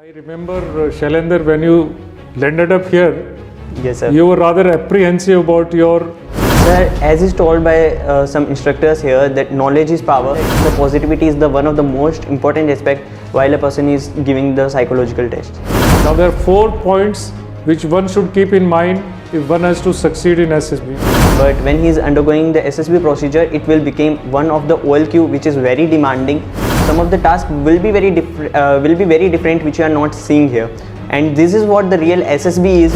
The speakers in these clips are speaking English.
I remember Shailendra, when you landed up here, Yes, sir. you were rather apprehensive about your. Sir, as is told by some instructors here, that knowledge is power. The positivity is the one of the most important aspect while a person is giving the psychological test. Now there are 4 points which one should keep in mind if one has to succeed in SSB. But when he is undergoing the SSB procedure, it will become one of the OLQ which is very demanding. Some of the tasks will be very different, which you are not seeing here. And this is what the real SSB is.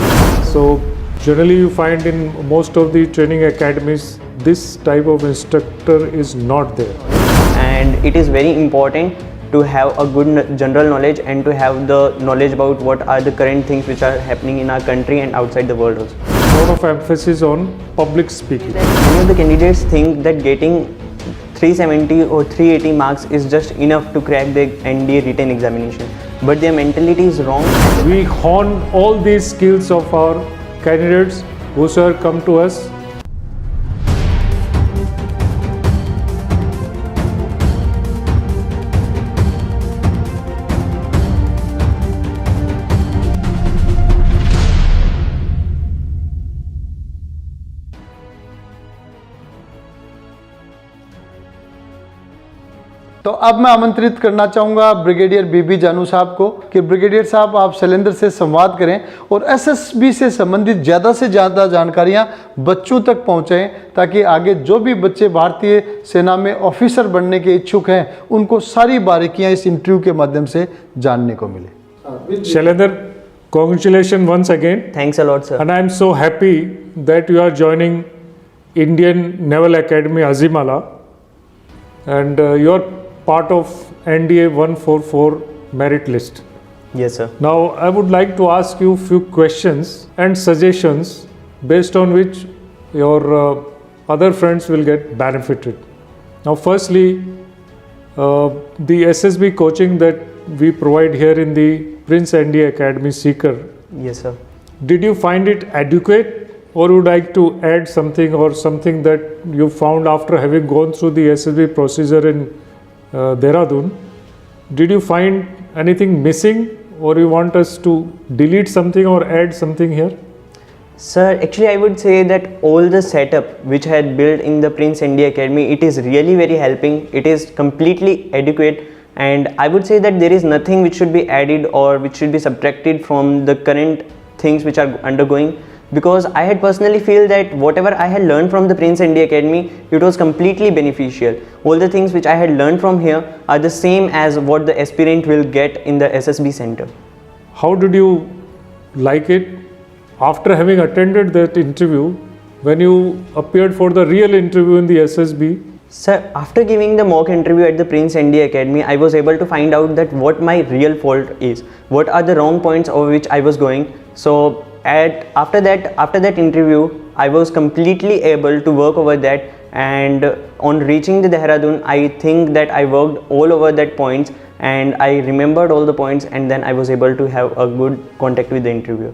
So generally you find in most of the training academies, this type of instructor is not there. And it is very important to have a good general knowledge and to have the knowledge about what are the current things which are happening in our country and outside the world also. A lot of emphasis on public speaking. Many of the candidates think that getting 370 or 380 marks is just enough to crack the NDA written examination, but their mentality is wrong. We hone all these skills of our candidates whosoever come to us. तो अब मैं आमंत्रित करना चाहूँगा brigadier बीबी जानू साहब को कि ब्रिगेडियर साहब आप शैलेंद्र से संवाद करें और एसएसबी से संबंधित ज़्यादा से ज़्यादा जानकारियाँ बच्चों तक पहुँचाएं, ताकि आगे जो भी बच्चे भारतीय सेना में ऑफिसर बनने के इच्छुक हैं उनको सारी बारीकियाँ इस इंटरव्यू के माध्यम से जानने को मिले। Shailendra, congratulations once again. Thanks a lot, sir. And I am so happy that you are joining Indian Naval Academy Azimala, and you are part of NDA 144 merit list. Yes, sir. Now I would like to ask you few questions and suggestions based on which your other friends will get benefited. Now firstly, the SSB coaching that we provide here in the Prince NDA Academy Sikar, Yes, sir. did you find it adequate, or would you like to add something, or something that you found after having gone through the SSB procedure in Dehradun? Did you find anything missing, or you want us to delete something or add something here? Sir, actually I would say that all the setup which I had built in the Prince NDA Academy, it is really very helping. It is completely adequate, and I would say that there is nothing which should be added or which should be subtracted from the current things which are undergoing, because I had personally feel that whatever I had learned from the Prince NDA Academy, it was completely beneficial. All the things which I had learned from here are the same as what the aspirant will get in the SSB center. How did you like it after having attended that interview, when you appeared for the real interview in the SSB? Sir, after giving the mock interview at the Prince NDA Academy, I was able to find out that what my real fault is, what are the wrong points over which I was going. So after that interview, I was completely able to work over that, and on reaching the Dehradun, I think that I worked all over that points, and I remembered all the points, and then I was able to have a good contact with the interviewer.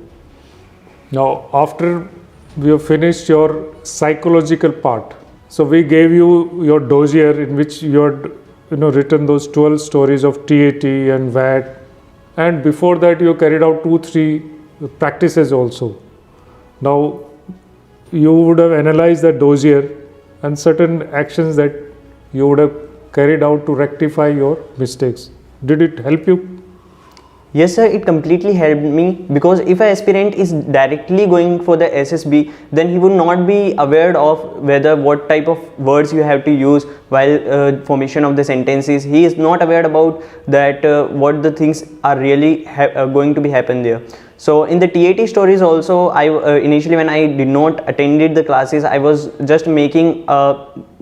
Now after we have finished your psychological part, so we gave you your dossier in which you had written those 12 stories of TAT and VAT, and before that you carried out 2-3 practices also. Now you would have analyzed that dossier and certain actions that you would have carried out to rectify your mistakes. Did it help you? Yes, sir, it completely helped me, because if an aspirant is directly going for the SSB, then he would not be aware of what type of words you have to use while formation of the sentences. He is not aware about that what the things are really going to be happen there. So in the TAT stories also, I initially when I did not attended the classes, I was just making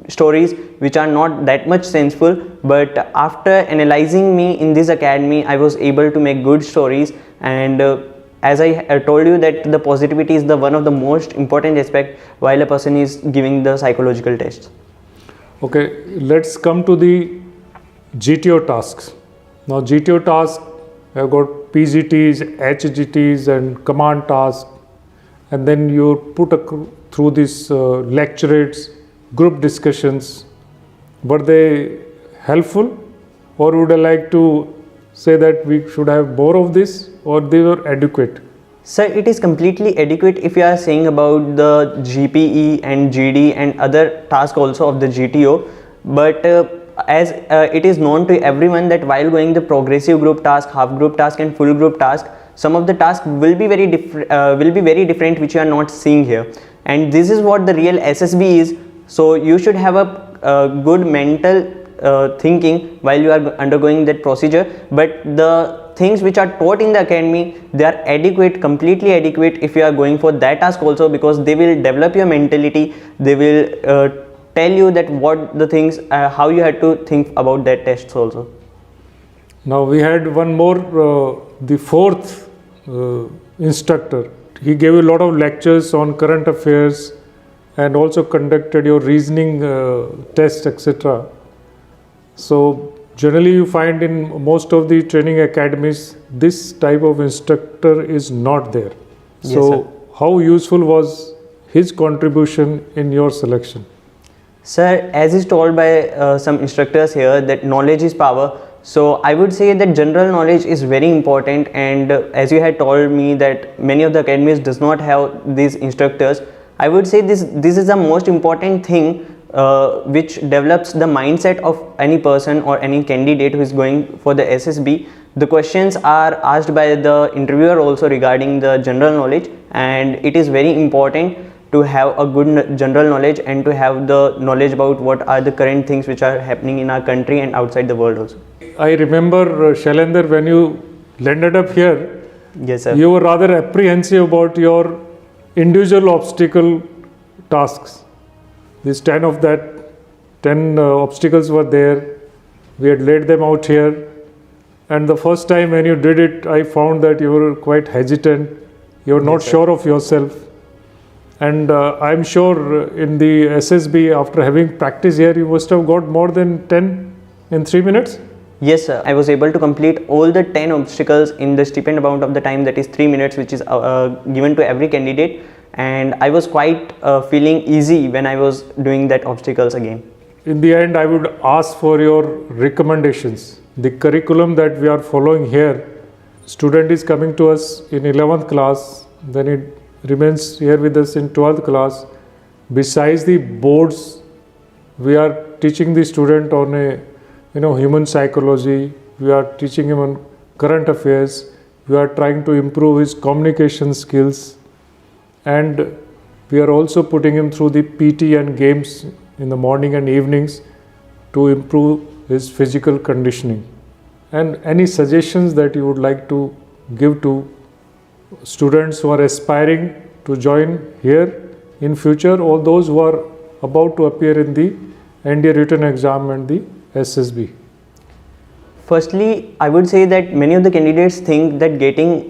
stories which are not that much senseful, but after analyzing me in this academy, I was able to make good stories. And as I told you that the positivity is the one of the most important aspect while a person is giving the psychological tests. Okay, let's come to the GTO tasks. Now GTO tasks, I've got PGTs, HGTs and command tasks, and then you put through these lecturates, group discussions. Were they helpful, or would I like to say that we should have more of this, or they were adequate? Sir, it is completely adequate if you are saying about the GPE and GD and other tasks also of the GTO. But as it is known to everyone that while going the progressive group task, half group task and full group task, some of the tasks will be very different which you are not seeing here. And this is what the real SSB is. So you should have a good mental thinking while you are undergoing that procedure. But the things which are taught in the academy, they are adequate, completely adequate if you are going for that task also, because they will develop your mentality. They will tell you that what the things, how you had to think about that tests also. Now we had one more, the fourth instructor. He gave a lot of lectures on current affairs and also conducted your reasoning tests, etc. So generally you find in most of the training academies this type of instructor is not there. Yes, so sir. How useful was his contribution in your selection? Sir, as is told by some instructors here that knowledge is power. So I would say that general knowledge is very important, and as you had told me that many of the academies does not have these instructors, I would say this is the most important thing which develops the mindset of any person or any candidate who is going for the SSB. The questions are asked by the interviewer also regarding the general knowledge, and it is very important to have a good general knowledge and to have the knowledge about what are the current things which are happening in our country and outside the world also. I remember, Shailendra, when you landed up here, Yes, sir. you were rather apprehensive about your individual obstacle tasks. These 10 obstacles were there. We had laid them out here. And the first time when you did it, I found that you were quite hesitant. You were not Yes, sir. sure of yourself. And I'm sure in the SSB, after having practice here, you must have got more than 10 in 3 minutes? Yes, sir. I was able to complete all the 10 obstacles in the stipend amount of the time, that is 3 minutes, which is given to every candidate. And I was quite feeling easy when I was doing that obstacles again. In the end, I would ask for your recommendations. The curriculum that we are following here, student is coming to us in 11th class, then it remains here with us in 12th class. Besides the boards, we are teaching the student on a human psychology, we are teaching him on current affairs, we are trying to improve his communication skills, and we are also putting him through the PT and games in the morning and evenings to improve his physical conditioning. And any suggestions that you would like to give to students who are aspiring to join here in future, or those who are about to appear in the NDA written exam and the SSB? Firstly, I would say that many of the candidates think that getting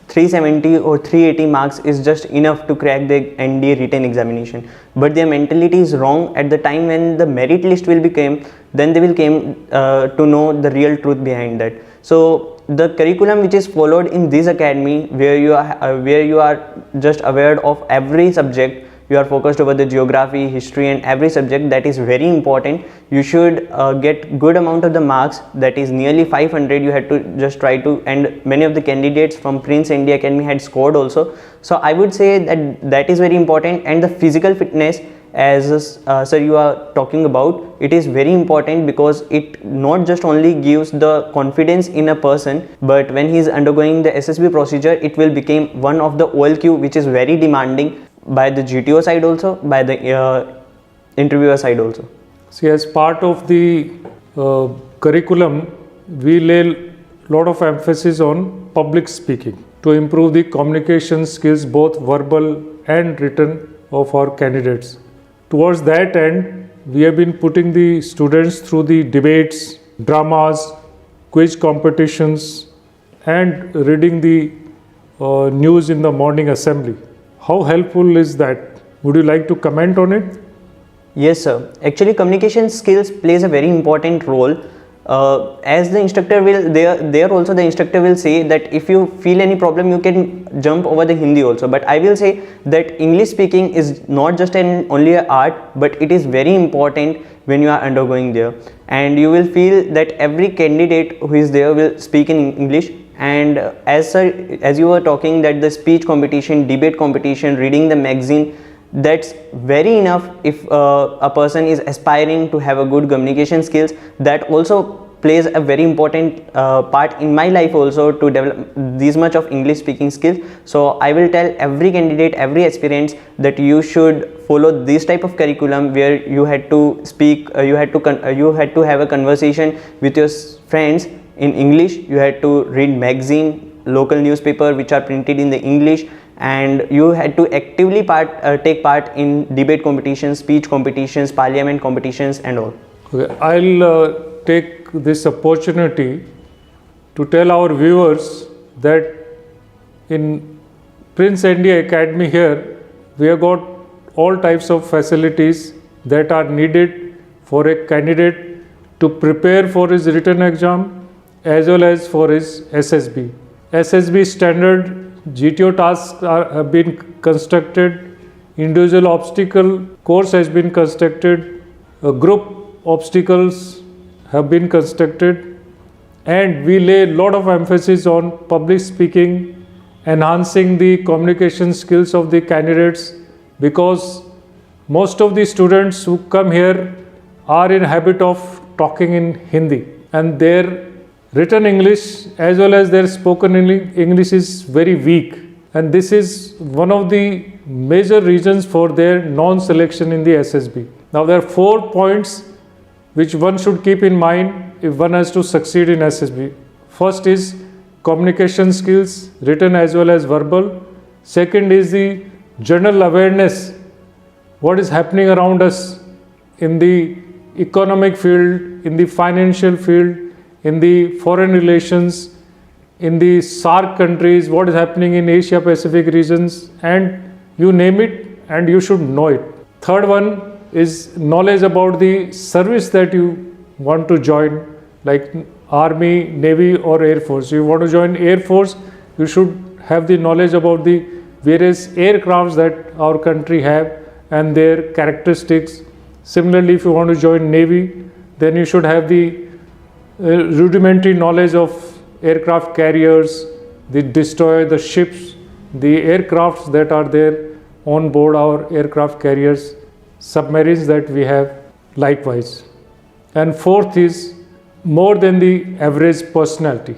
370 or 380 marks is just enough to crack the NDA written examination, but their mentality is wrong. At the time when the merit list will become, then they will came to know the real truth behind that. So the curriculum which is followed in this academy, where you are just aware of every subject, you are focused over the geography, history and every subject, that is very important. You should get good amount of the marks, that is nearly 500 you had to just try to, and many of the candidates from Prince NDA Academy had scored also. So I would say that is very important. And the physical fitness, as sir you are talking about, it is very important, because it not just only gives the confidence in a person, but when he is undergoing the SSB procedure, it will become one of the OLQ which is very demanding by the GTO side also, by the interviewer side also. See, as part of the curriculum, we lay a lot of emphasis on public speaking to improve the communication skills, both verbal and written, of our candidates. Towards that end, we have been putting the students through the debates, dramas, quiz competitions, and reading the news in the morning assembly. How helpful is that? Would you like to comment on it? Yes, sir. Actually, communication skills plays a very important role. as the instructor will there also the instructor will say that if you feel any problem you can jump over the Hindi also, but I will say that English speaking is not just only an art, but it is very important when you are undergoing there, and you will feel that every candidate who is there will speak in English. And as you were talking that the speech competition, debate competition, reading the magazine, that's very enough if a person is aspiring to have a good communication skills. That also plays a very important part in my life also to develop this much of English speaking skills. So I will tell every candidate, every aspirant that you should follow this type of curriculum where you had to speak, you had to have a conversation with your friends in English, you had to read magazine, local newspaper which are printed in the English, and you had to actively take part in debate competitions, speech competitions, parliament competitions and all. Okay, I'll take this opportunity to tell our viewers that in Prince NDA Academy here, we have got all types of facilities that are needed for a candidate to prepare for his written exam as well as for his SSB. SSB standard GTO tasks have been constructed, individual obstacle course has been constructed, group obstacles have been constructed, and we lay a lot of emphasis on public speaking, enhancing the communication skills of the candidates, because most of the students who come here are in habit of talking in Hindi, and their written English as well as their spoken English is very weak, and this is one of the major reasons for their non-selection in the SSB. Now there are 4 points which one should keep in mind if one has to succeed in SSB. First is communication skills, written as well as verbal. Second is the general awareness, what is happening around us in the economic field, in the financial field, in the foreign relations, in the SAARC countries, what is happening in Asia Pacific regions, and you name it, and you should know it. Third one is knowledge about the service that you want to join, like Army, Navy or Air Force. You want to join Air Force, you should have the knowledge about the various aircrafts that our country have and their characteristics. Similarly, if you want to join Navy, then you should have the rudimentary knowledge of aircraft carriers, the destroyer, the ships, the aircrafts that are there on board our aircraft carriers, submarines that we have likewise. And fourth is more than the average personality.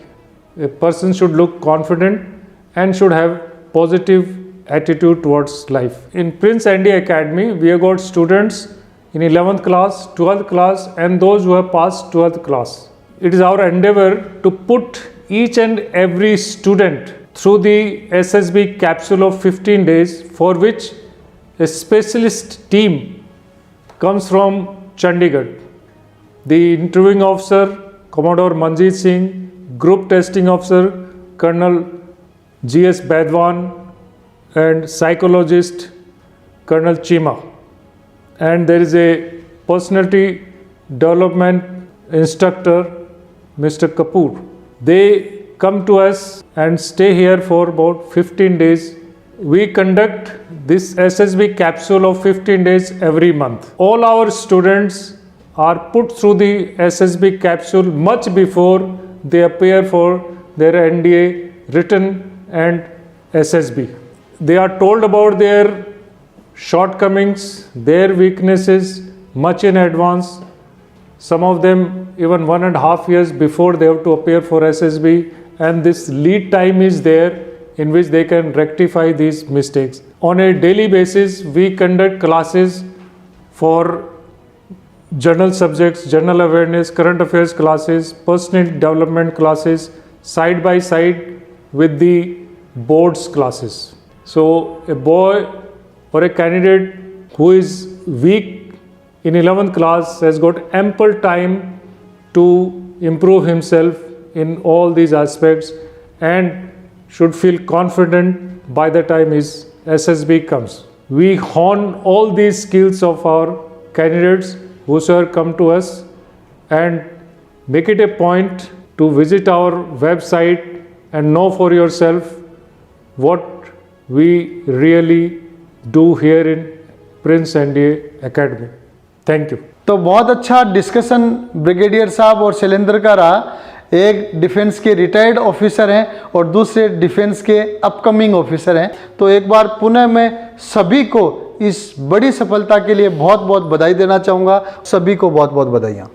A person should look confident and should have positive attitude towards life. In Prince NDA Academy, we have got students in 11th class, 12th class and those who have passed 12th class. It is our endeavor to put each and every student through the SSB capsule of 15 days, for which a specialist team comes from Chandigarh. The interviewing officer, Commodore Manjeet Singh, group testing officer, Colonel G.S. Badwan, and psychologist, Colonel Chima. And there is a personality development instructor, Mr. Kapoor. They come to us and stay here for about 15 days. We conduct this SSB capsule of 15 days every month. All our students are put through the SSB capsule much before they appear for their NDA written and SSB. They are told about their shortcomings, their weaknesses much in advance. Some of them even 1.5 years before they have to appear for SSB, and this lead time is there in which they can rectify these mistakes. On a daily basis, we conduct classes for general subjects, general awareness, current affairs classes, personal development classes, side by side with the boards classes. So a boy or a candidate who is weak in 11th class has got ample time to improve himself in all these aspects and should feel confident by the time his SSB comes. We hone all these skills of our candidates whosoever come to us, and make it a point to visit our website and know for yourself what we really do here in Prince NDA Academy. Thank you. तो बहुत अच्छा discussion brigadier साहब और शैलेंद्र का रहा। एक defence के retired officer हैं और दूसरे डिफेंस के अपकमिंग ऑफिसर हैं। तो एक बार पुनः मैं सभी को इस बड़ी सफलता के लिए बहुत बहुत बधाई देना चाहूँगा। सभी को बहुत बहुत बधाइयाँ।